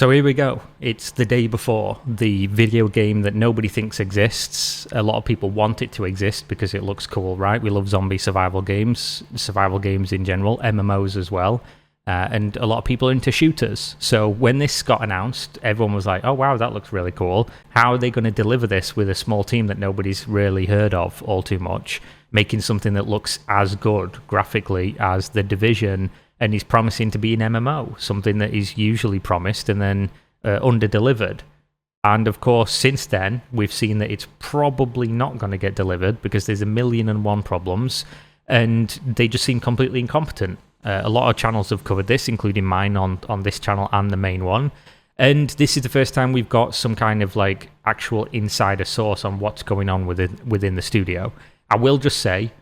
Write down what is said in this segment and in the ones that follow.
So here we go. It's the day before the video game that nobody thinks exists. A lot of people want it to exist because it looks cool, right? We love zombie survival games in general, MMOs as well. And a lot of people are into shooters. So when this got announced, everyone was like, oh wow, that looks really cool. How are they going to deliver this with a small team that nobody's really heard of all too much, making something that looks as good graphically as The Division, and is promising to be an MMO, something that is usually promised and then under-delivered. And of course, since then, we've seen that it's probably not going to get delivered because there's 1,000,001 problems, and they just seem completely incompetent. A lot of channels have covered this, including mine on this channel and the main one. And this is the first time we've got some kind of like actual insider source on what's going on within the studio. I will just say,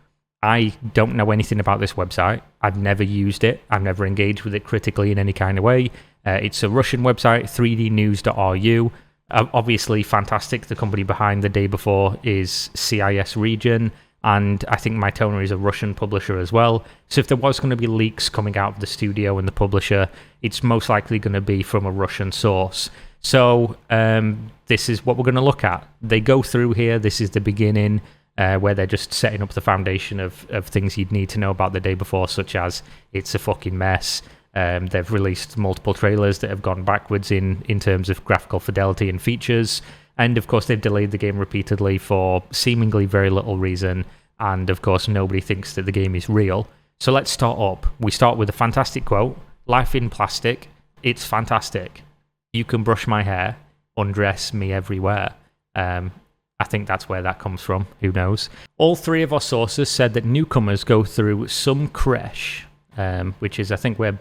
I don't know anything about this website. I've never used it. I've never engaged with it critically in any kind of way. It's a Russian website, 3dnews.ru. Obviously fantastic. The company behind The Day Before is CIS Region, and I think Mytona is a Russian publisher as well. So if there was going to be leaks coming out of the studio and the publisher, it's most likely going to be from a Russian source. So this is what we're going to look at. They go through here. This is the beginning. Where they're just setting up the foundation of things you'd need to know about The Day Before, such as it's a fucking mess. They've released multiple trailers that have gone backwards in terms of graphical fidelity and features. And of course, they've delayed the game repeatedly for seemingly very little reason. And of course, nobody thinks that the game is real. So let's start up. We start with a fantastic quote. Life in plastic. It's fantastic. You can brush my hair, undress me everywhere. I think that's where that comes from. Who knows? All three of our sources said that newcomers go through some creche, which is, I think, where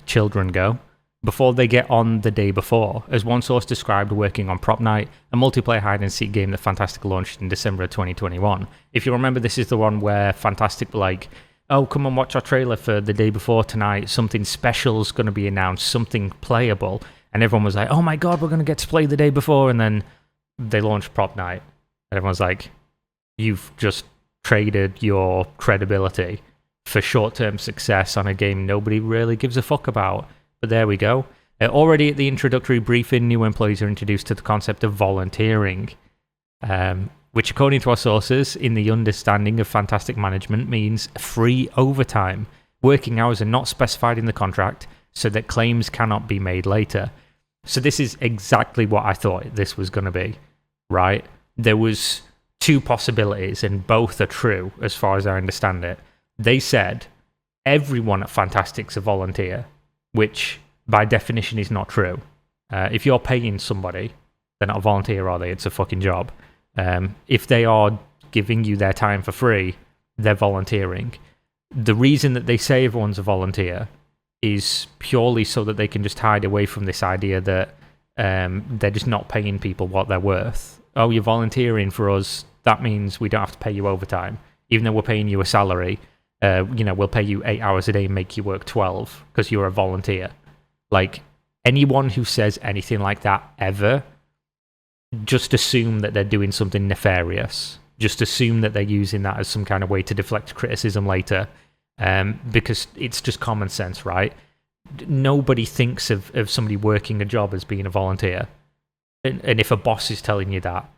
children go, before they get on The Day Before. As one source described, working on Prop Night, a multiplayer hide-and-seek game that Fantastic launched in December of 2021. If you remember, this is the one where Fantastic were like, oh, come and watch our trailer for The Day Before tonight. Something special's going to be announced, something playable. And everyone was like, oh my god, we're going to get to play The Day Before. And then they launched Prop Night. Everyone's like, you've just traded your credibility for short-term success on a game nobody really gives a fuck about. But there we go. Already at the introductory briefing, new employees are introduced to the concept of volunteering, which, according to our sources, in the understanding of Fantastic management, means free overtime. Working hours are not specified in the contract, so that claims cannot be made later. So this is exactly what I thought this was going to be, right? There was two possibilities, and both are true as far as I understand it. They said everyone at Fantastic's a volunteer, which by definition is not true. If you're paying somebody, they're not a volunteer, are they? It's a fucking job. If they are giving you their time for free, they're volunteering. The reason that they say everyone's a volunteer is purely so that they can just hide away from this idea that they're just not paying people what they're worth. Oh, you're volunteering for us, that means we don't have to pay you overtime. Even though we're paying you a salary, we'll pay you 8 hours a day and make you work 12 because you're a volunteer. Like, anyone who says anything like that ever, just assume that they're doing something nefarious. Just assume that they're using that as some kind of way to deflect criticism later, because it's just common sense, right? Nobody thinks of somebody working a job as being a volunteer. And if a boss is telling you that,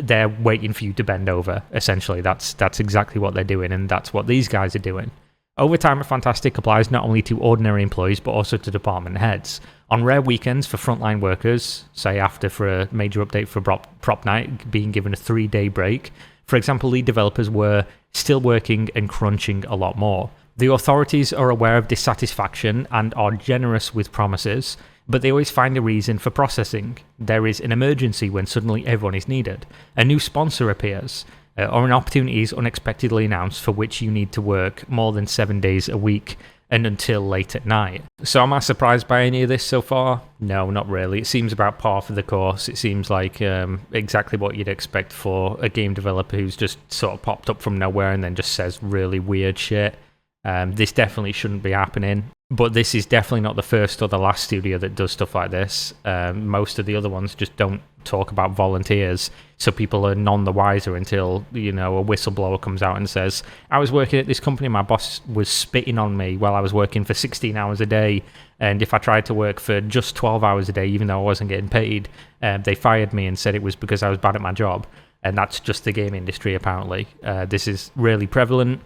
they're waiting for you to bend over, essentially. That's exactly what they're doing, and that's what these guys are doing. Overtime at Fantastic applies not only to ordinary employees, but also to department heads. On rare weekends for frontline workers, say after for a major update for Prop Night, being given a 3-day break, for example, lead developers were still working and crunching a lot more. The authorities are aware of dissatisfaction and are generous with promises, but they always find a reason for processing. There is an emergency when suddenly everyone is needed. A new sponsor appears, or an opportunity is unexpectedly announced for which you need to work more than 7 days a week and until late at night. So am I surprised by any of this so far? No, not really. It seems about par for the course. It seems like exactly what you'd expect for a game developer who's just sort of popped up from nowhere and then just says really weird shit. This definitely shouldn't be happening. But this is definitely not the first or the last studio that does stuff like this. Most of the other ones just don't talk about volunteers, so people are none the wiser until, a whistleblower comes out and says, I was working at this company, my boss was spitting on me while I was working for 16 hours a day, and if I tried to work for just 12 hours a day, even though I wasn't getting paid, they fired me and said it was because I was bad at my job. And that's just the game industry, apparently. This is really prevalent,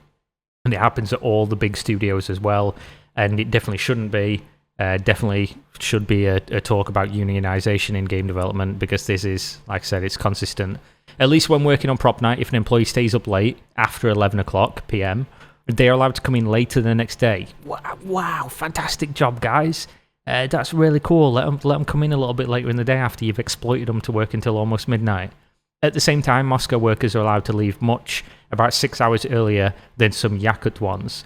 and it happens at all the big studios as well, and it definitely shouldn't be. Definitely should be a talk about unionization in game development, because this is, like I said, it's consistent. At least when working on prop night, if an employee stays up late after 11 o'clock p.m., they're allowed to come in later the next day. Wow, fantastic job, guys. That's really cool. Let them come in a little bit later in the day after you've exploited them to work until almost midnight. At the same time, Moscow workers are allowed to leave about 6 hours earlier than some Yakut ones.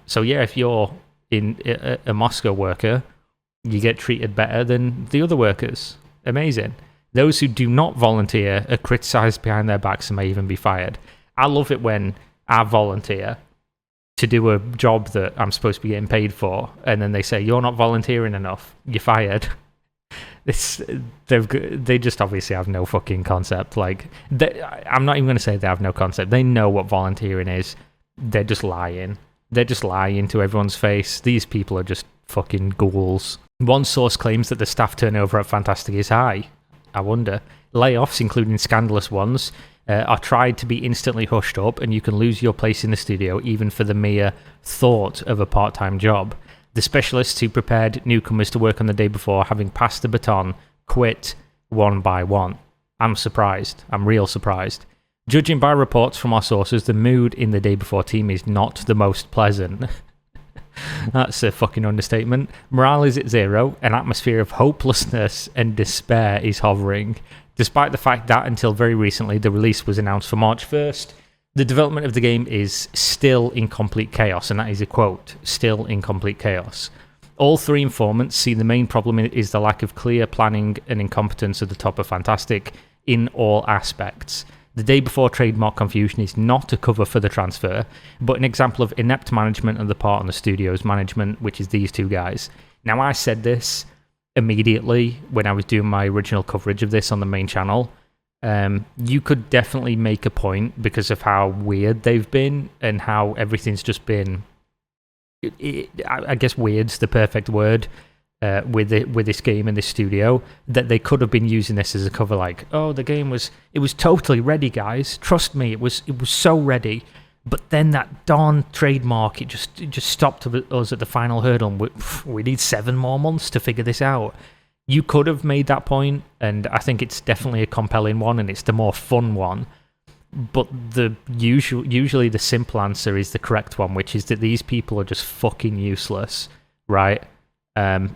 So yeah, if you're a Moscow worker, you get treated better than the other workers. Amazing. Those who do not volunteer are criticised behind their backs and may even be fired. I love it when I volunteer to do a job that I'm supposed to be getting paid for, and then they say, you're not volunteering enough, you're fired. They just obviously have no fucking concept. I'm not even going to say they have no concept. They know what volunteering is. They're just lying. They're just lying to everyone's face. These people are just fucking ghouls. One source claims that the staff turnover at Fantastic is high. I wonder. Layoffs, including scandalous ones, are tried to be instantly hushed up, and you can lose your place in the studio even for the mere thought of a part-time job. The specialists who prepared newcomers to work on the day before, having passed the baton, quit one by one. I'm surprised. I'm real surprised. Judging by reports from our sources, the mood in the day before team is not the most pleasant. That's a fucking understatement. Morale is at zero. An atmosphere of hopelessness and despair is hovering, despite the fact that until very recently the release was announced for March 1st. The development of the game is still in complete chaos, and that is a quote, still in complete chaos. All three informants see the main problem is the lack of clear planning and incompetence at the top of Fantastic in all aspects. The day before trademark confusion is not a cover for the transfer, but an example of inept management on the part of the studio's management, which is these two guys. Now, I said this immediately when I was doing my original coverage of this on the main channel. You could definitely make a point because of how weird they've been and how everything's just been, I guess weird's the perfect word, with this game and this studio, that they could have been using this as a cover, like, oh, the game was totally ready, guys. Trust me, it was so ready. But then that darn trademark, it just stopped us at the final hurdle. We need 7 more months to figure this out. You could have made that point, and I think it's definitely a compelling one, and it's the more fun one. But usually the simple answer is the correct one, which is that these people are just fucking useless, right? And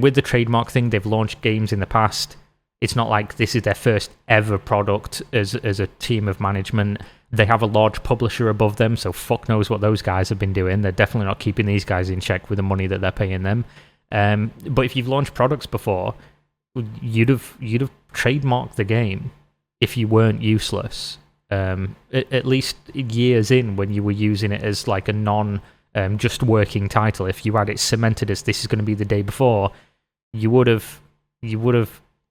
with the trademark thing, they've launched games in the past. It's not like this is their first ever product as a team of management. They have a large publisher above them, so fuck knows what those guys have been doing. They're definitely not keeping these guys in check with the money that they're paying them. But if you've launched products before, you'd have trademarked the game if you weren't useless. At least years in, when you were using it as like a non just working title, if you had it cemented as this is going to be the day before, you would have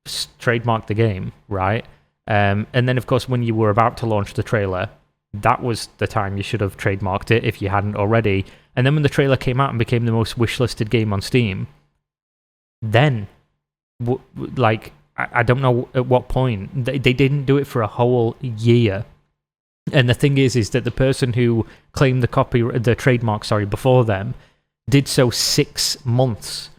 trademarked the game, right? And then of course when you were about to launch the trailer, that was the time you should have trademarked it if you hadn't already. And then when the trailer came out and became the most wishlisted game on Steam, then I don't know at what point they didn't do it for a whole year. And the thing is that the person who claimed the trademark before them did so 6 months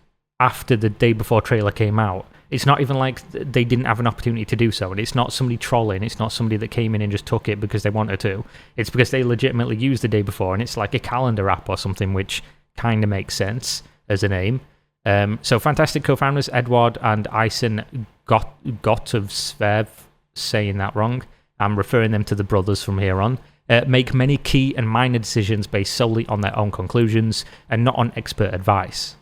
after the day before trailer came out. It's not even like they didn't have an opportunity to do so, and it's not somebody trolling, it's not somebody that came in and just took it because they wanted to. It's because they legitimately used the day before, and it's like a calendar app or something, which kind of makes sense as a name. So Fantastic co-founders Edward and Isen Gotovsvev, saying that wrong, I'm referring them to the brothers from here on, make many key and minor decisions based solely on their own conclusions and not on expert advice.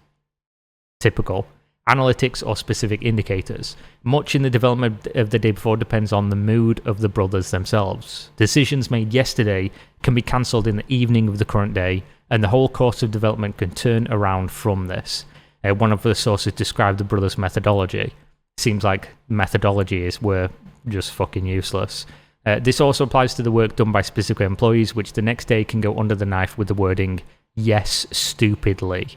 Typical. Analytics or specific indicators. Much in the development of the day before depends on the mood of the brothers themselves. Decisions made yesterday can be cancelled in the evening of the current day, and the whole course of development can turn around from this. One of the sources described the brothers' methodology. Seems like methodologies were just fucking useless. This also applies to the work done by specific employees, which the next day can go under the knife with the wording, "Yes, stupidly."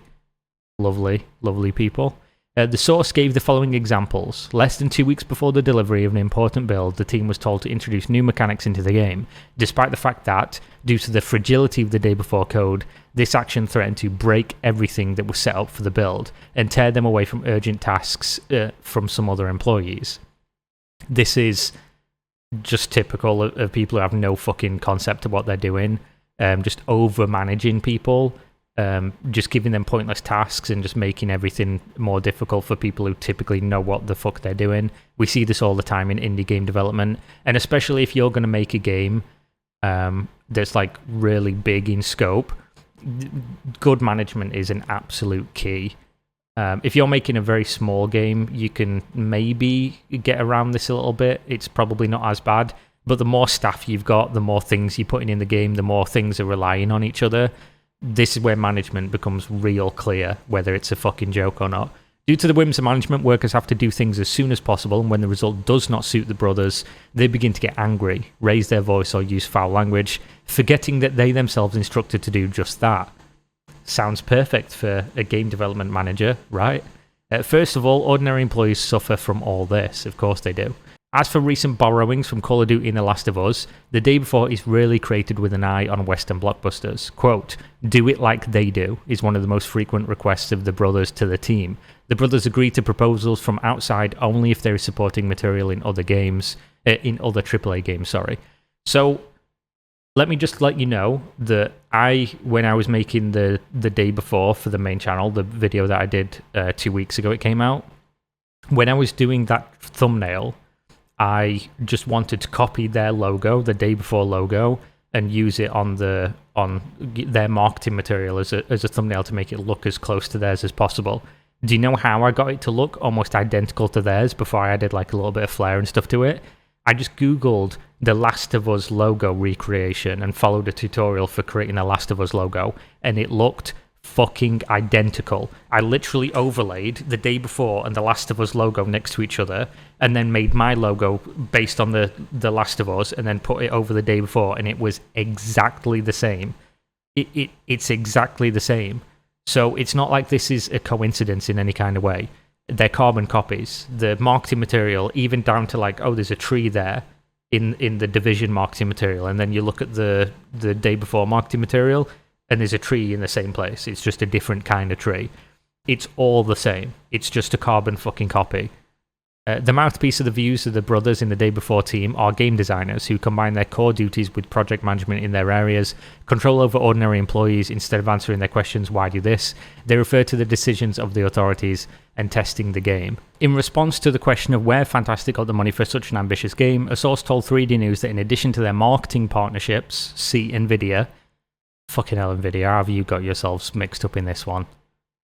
Lovely, lovely people. The source gave the following examples. Less than 2 weeks before the delivery of an important build, the team was told to introduce new mechanics into the game, despite the fact that, due to the fragility of the day before code, this action threatened to break everything that was set up for the build and tear them away from urgent tasks from some other employees. This is just typical of people who have no fucking concept of what they're doing, just over-managing people. Just giving them pointless tasks and just making everything more difficult for people who typically know what the fuck they're doing. We see this all the time in indie game development, and especially if you're going to make a game that's like really big in scope, good management is an absolute key. If you're making a very small game, you can maybe get around this a little bit. It's probably not as bad, but the more staff you've got, the more things you're putting in the game, the more things are relying on each other. This is where management becomes real clear, whether it's a fucking joke or not. Due to the whims of management, workers have to do things as soon as possible, and when the result does not suit the brothers, they begin to get angry, raise their voice, or use foul language, forgetting that they themselves instructed to do just that. Sounds perfect for a game development manager, right? First of all, ordinary employees suffer from all this. Of course they do. As for recent borrowings from Call of Duty and The Last of Us, The Day Before is really created with an eye on Western blockbusters. Quote, "Do it like they do," is one of the most frequent requests of the brothers to the team. The brothers agree to proposals from outside only if there is supporting material in other games, in other AAA games, sorry. So, let me just let you know that when I was making the Day Before for the main channel, the video that I did 2 weeks ago it came out, when I was doing that thumbnail, I just wanted to copy their logo, the Day Before logo, and use it on their marketing material as a thumbnail to make it look as close to theirs as possible. Do you know how I got it to look almost identical to theirs before I added like a little bit of flair and stuff to it? I just Googled The Last of Us logo recreation and followed a tutorial for creating a Last of Us logo, and it looked fucking identical. I literally overlaid The Day Before and The Last of Us logo next to each other, and then made my logo based on the Last of Us, and then put it over The Day Before, and it was exactly the same. It's exactly the same. So it's not like this is a coincidence in any kind of way. They're carbon copies. The marketing material, even down to like, oh, there's a tree there in the Division marketing material, and then you look at the Day Before marketing material, and there's a tree in the same place. It's just a different kind of tree. It's all the same. It's just a carbon fucking copy. The mouthpiece of the views of the brothers in the Day Before team are game designers who combine their core duties with project management in their areas, control over ordinary employees instead of answering their questions, why do this? They refer to the decisions of the authorities and testing the game. In response to the question of where Fantastic got the money for such an ambitious game, a source told 3D News that in addition to their marketing partnerships, see Nvidia, fucking hell, Nvidia, how have you got yourselves mixed up in this one?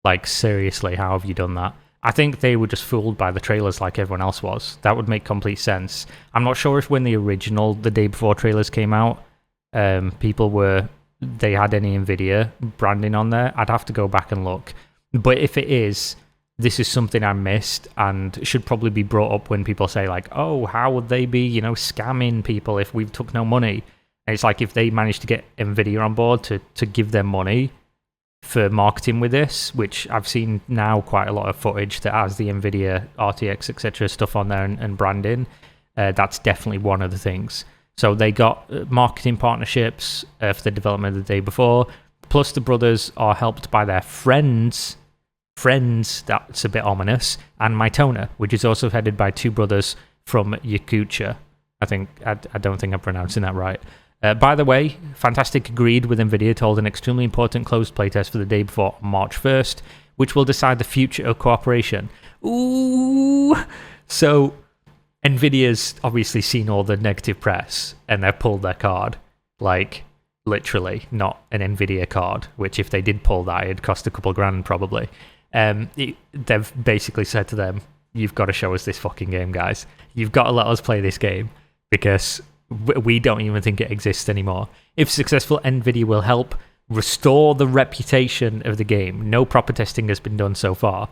Like, seriously, how have you done that? I think they were just fooled by the trailers like everyone else was. That would make complete sense. I'm not sure if when the original The Day Before trailers came out, they had any Nvidia branding on there. I'd have to go back and look. But if it is, this is something I missed and should probably be brought up when people say like, oh, how would they be, scamming people if we took no money? And it's like if they managed to get Nvidia on board to give them money for marketing with this, which I've seen now quite a lot of footage that has the Nvidia RTX etc. stuff on there and branding. That's definitely one of the things. So they got marketing partnerships for the development of The Day Before, plus the brothers are helped by their friends, that's a bit ominous, and Mytona, which is also headed by two brothers from Yakutia. I don't think I'm pronouncing that right. By the way, Fantastic agreed with Nvidia to hold an extremely important closed playtest for The Day Before on March 1st, which will decide the future of cooperation. Ooh! So, Nvidia's obviously seen all the negative press, and they've pulled their card. Like, literally, not an Nvidia card, which if they did pull that, it'd cost a couple grand probably. They've basically said to them, you've got to show us this fucking game, guys. You've got to let us play this game, because we don't even think it exists anymore. If successful, Nvidia will help restore the reputation of the game. No proper testing has been done so far.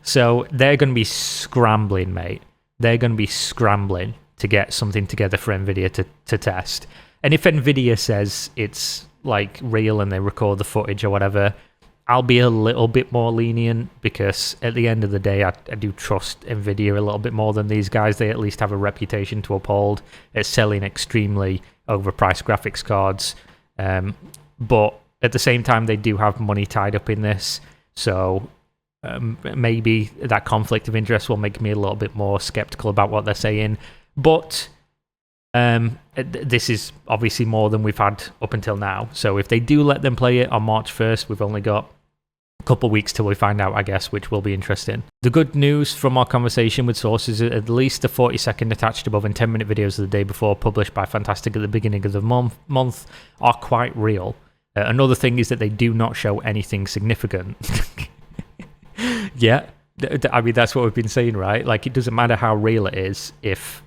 So they're going to be scrambling, mate. They're going to be scrambling to get something together for NVIDIA to test. And if NVIDIA says it's like real and they record the footage or whatever, I'll be a little bit more lenient, because at the end of the day, I do trust NVIDIA a little bit more than these guys. They at least have a reputation to uphold at selling extremely overpriced graphics cards. But at the same time, they do have money tied up in this. So maybe that conflict of interest will make me a little bit more skeptical about what they're saying. But this is obviously more than we've had up until now. So if they do let them play it on March 1st, we've only got a couple of weeks till we find out, I guess, which will be interesting. The good news from our conversation with sources is at least the 40-second attached above and 10-minute videos of the day before, published by Fantastic at the beginning of the month, are quite real. Another thing is that they do not show anything significant. Yeah, I mean, that's what we've been saying, right? Like, it doesn't matter how real it is if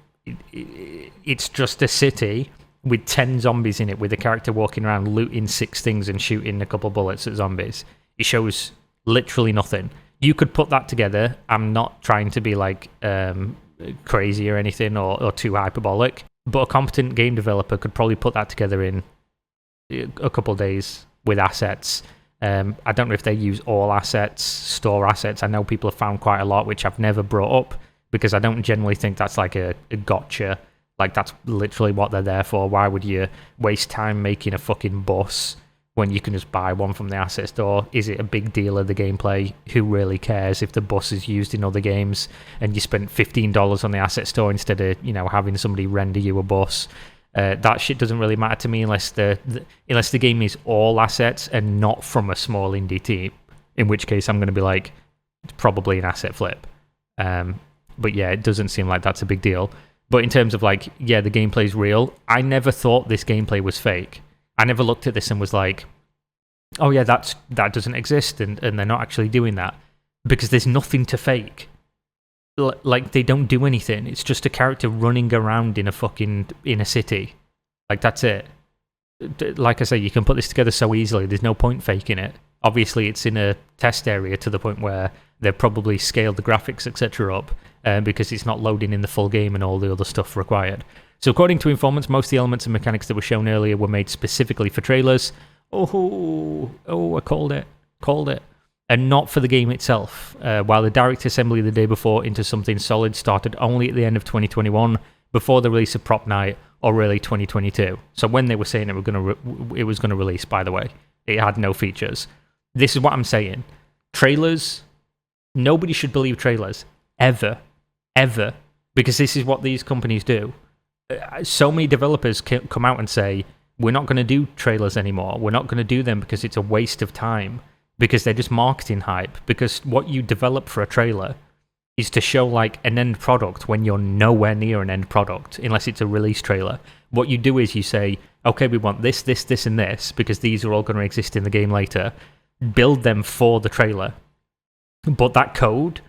it's just a city with 10 zombies in it, with a character walking around looting 6 things and shooting a couple bullets at zombies. It shows literally nothing. You could put that together. I'm not trying to be like crazy or anything or too hyperbolic, but a competent game developer could probably put that together in a couple of days with assets. I don't know if they use all assets, store assets. I know people have found quite a lot, which I've never brought up, because I don't generally think that's like a gotcha. Like, that's literally what they're there for. Why would you waste time making a fucking bus when you can just buy one from the asset store? Is it a big deal of the gameplay? Who really cares if the bus is used in other games and you spent $15 on the asset store instead of, having somebody render you a bus? That shit doesn't really matter to me unless the game is all assets and not from a small indie team, in which case I'm going to be like, it's probably an asset flip. But yeah, it doesn't seem like that's a big deal. But in terms of like, yeah, the gameplay's real, I never thought this gameplay was fake. I never looked at this and was like, oh yeah, that doesn't exist, and they're not actually doing that, because there's nothing to fake. Like, they don't do anything. It's just a character running around in a city. Like, that's it. Like I say, you can put this together so easily. There's no point faking it. Obviously, it's in a test area to the point where they've probably scaled the graphics, etc. up, because it's not loading in the full game and all the other stuff required. So according to informants, most of the elements and mechanics that were shown earlier were made specifically for trailers. Oh, I called it. And not for the game itself, while the direct assembly the day before into something solid started only at the end of 2021, before the release of Prop Night, or early 2022. So when they were saying it was going to release, by the way, it had no features. This is what I'm saying. Trailers, nobody should believe trailers, ever, because this is what these companies do. So many developers come out and say, we're not going to do trailers anymore. We're not going to do them because it's a waste of time, because they're just marketing hype. Because what you develop for a trailer is to show like an end product when you're nowhere near an end product, unless it's a release trailer. What you do is you say, okay, we want this, and this, because these are all going to exist in the game later. Build them for the trailer. But that code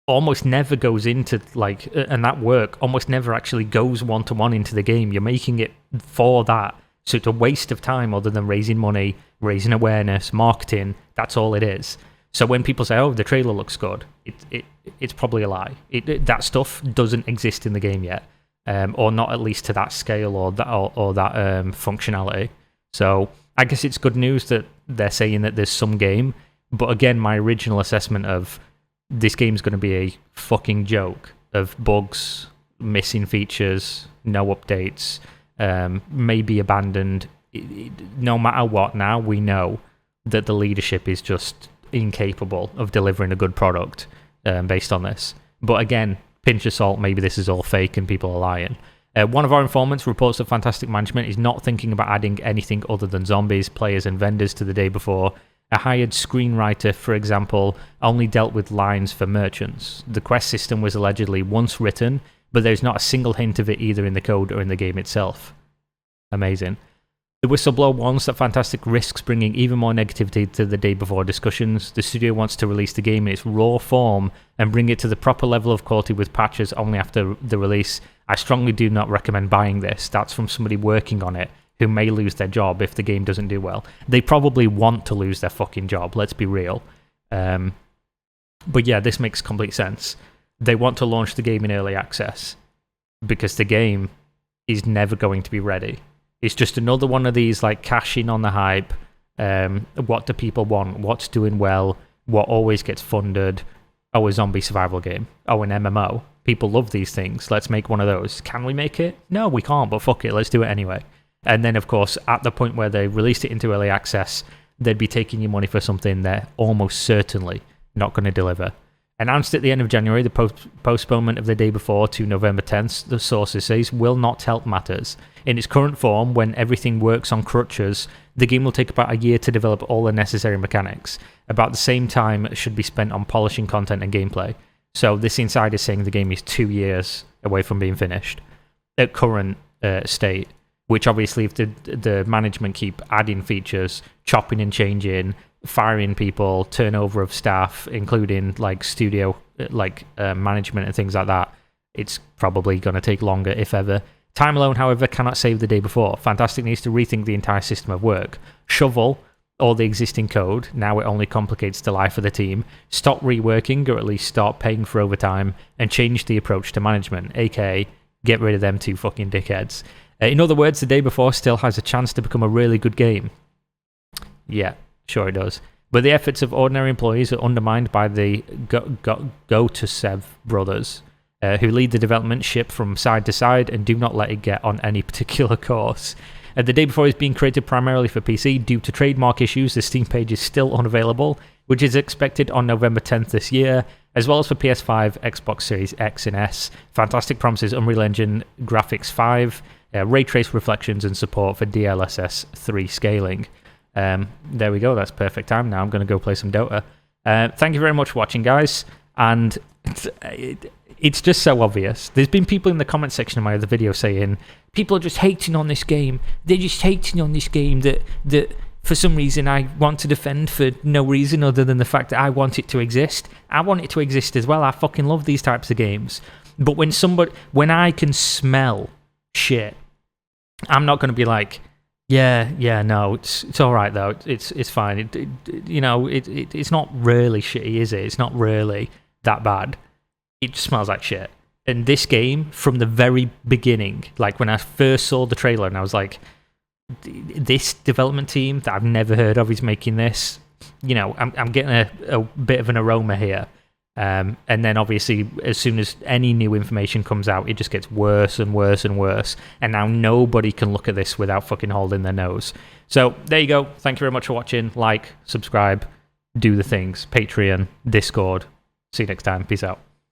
almost never goes into, like, and that work almost never actually goes one-to-one into the game. You're making it for that. So it's a waste of time other than raising money, raising awareness, marketing. That's all it is. So when people say, oh, the trailer looks good, it's probably a lie. That stuff doesn't exist in the game yet, or not at least to that scale or that functionality. So I guess it's good news that they're saying that there's some game. But again, my original assessment of this game's going to be a fucking joke of bugs, missing features, no updates, maybe abandoned. No matter what, now we know that the leadership is just incapable of delivering a good product based on this. But again, pinch of salt, maybe this is all fake and people are lying. One of our informants reports that Fantastic Management is not thinking about adding anything other than zombies, players and vendors to the day before. A hired screenwriter, for example, only dealt with lines for merchants. The quest system was allegedly once written, but there's not a single hint of it either in the code or in the game itself. Amazing. The whistleblower warns that Fantastic risks bringing even more negativity to the day before discussions. The studio wants to release the game in its raw form and bring it to the proper level of quality with patches only after the release. I strongly do not recommend buying this. That's from somebody working on it, who may lose their job if the game doesn't do well. They probably want to lose their fucking job, let's be real. But yeah, this makes complete sense. They want to launch the game in early access because the game is never going to be ready. It's just another one of these like cashing on the hype. What do people want? What's doing well? What always gets funded? Oh, a zombie survival game. Oh, an MMO. People love these things. Let's make one of those. Can we make it? No, we can't, but fuck it. Let's do it anyway. And then, of course, at the point where they released it into early access, they'd be taking your money for something they're almost certainly not going to deliver. Announced at the end of January, the postponement of the day before to November 10th, the sources says, will not help matters. In its current form, when everything works on crutches, the game will take about a year to develop all the necessary mechanics. About the same time should be spent on polishing content and gameplay. So this insider is saying the game is 2 years away from being finished at current state, which obviously if the management keep adding features, chopping and changing, firing people, turnover of staff, including like studio management and things like that, it's probably going to take longer, if ever. Time alone, however, cannot save the day before. Fantastic needs to rethink the entire system of work. Shovel all the existing code, now it only complicates the life of the team. Stop reworking, or at least start paying for overtime, and change the approach to management, aka get rid of them two fucking dickheads. In other words, the day before still has a chance to become a really good game. Yeah, sure it does. But the efforts of ordinary employees are undermined by the Gotosev brothers, who lead the development ship from side to side and do not let it get on any particular course. The day before is being created primarily for PC. Due to trademark issues, the Steam page is still unavailable, which is expected on November 10th this year, as well as for PS5, Xbox Series X and S. Fantastic promises Unreal Engine Graphics 5, ray trace reflections, and support for DLSS 3 scaling. There we go, that's perfect time. Now I'm going to go play some Dota. Thank you very much for watching, guys, and it's just so obvious. There's been people in the comment section of my other video saying, people are just hating on this game. They're just hating on this game that for some reason I want to defend for no reason other than the fact that I want it to exist. I want it to exist as well. I fucking love these types of games. But when I can smell shit, I'm not going to be like, no, it's all right though. It's fine. It's not really shitty, is it? It's not really that bad. It just smells like shit. And this game, from the very beginning, like when I first saw the trailer and I was like, this development team that I've never heard of is making this, I'm getting a bit of an aroma here. And then obviously, as soon as any new information comes out, it just gets worse and worse and worse. And now nobody can look at this without fucking holding their nose. So there you go. Thank you very much for watching. Like, subscribe, do the things. Patreon, Discord. See you next time. Peace out.